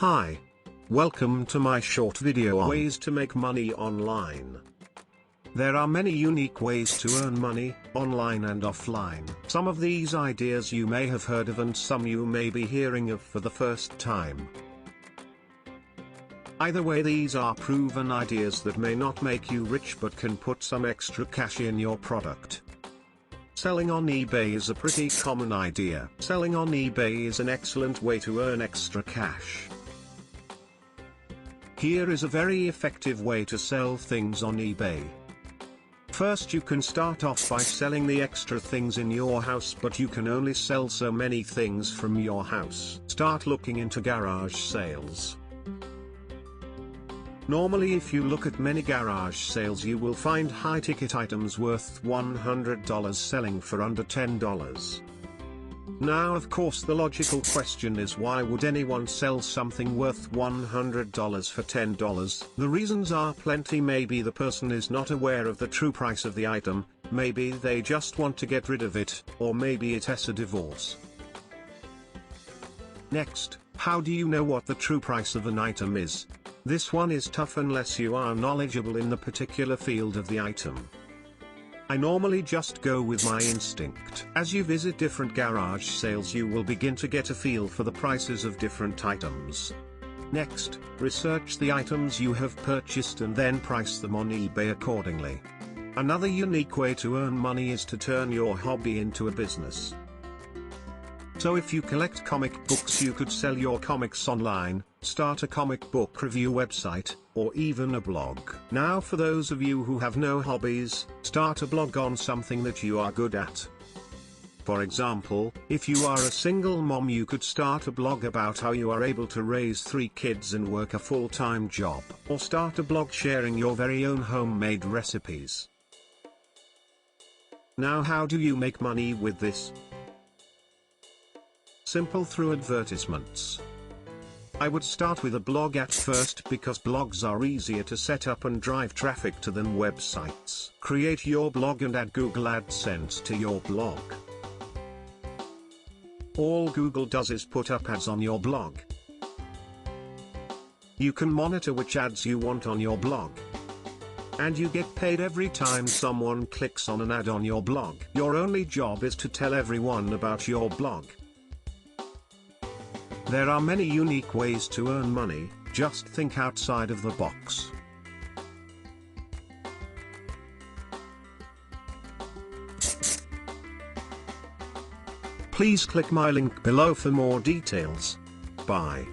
Hi. Welcome to my short video on ways to make money online. There are many unique ways to earn money, online and offline. Some of these ideas you may have heard of and some you may be hearing of for the first time. Either way, these are proven ideas that may not make you rich but can put some extra cash in your product. Selling on eBay is a pretty common idea. Selling on eBay is an excellent way to earn extra cash. Here is a very effective way to sell things on eBay. First, you can start off by selling the extra things in your house, but you can only sell so many things from your house. Start looking into garage sales. Normally, if you look at many garage sales, you will find high-ticket items worth $100 selling for under $10. Now, of course, the logical question is, why would anyone sell something worth $100 for $10? The reasons are plenty. Maybe the person is not aware of the true price of the item, maybe they just want to get rid of it, or maybe it has a divorce. Next, how do you know what the true price of an item is? This one is tough unless you are knowledgeable in the particular field of the item. I normally just go with my instinct. As you visit different garage sales, you will begin to get a feel for the prices of different items. Next, research the items you have purchased and then price them on eBay accordingly. Another unique way to earn money is to turn your hobby into a business. So if you collect comic books, you could sell your comics online, start a comic book review website, or even a blog. Now, for those of you who have no hobbies, start a blog on something that you are good at. For example, if you are a single mom, you could start a blog about how you are able to raise 3 kids and work a full-time job. Or start a blog sharing your very own homemade recipes. Now, how do you make money with this? Simple, through advertisements. I would start with a blog at first because blogs are easier to set up and drive traffic to than websites. Create your blog and add Google AdSense to your blog. All Google does is put up ads on your blog. You can monitor which ads you want on your blog. And you get paid every time someone clicks on an ad on your blog. Your only job is to tell everyone about your blog. There are many unique ways to earn money, just think outside of the box. Please click my link below for more details. Bye.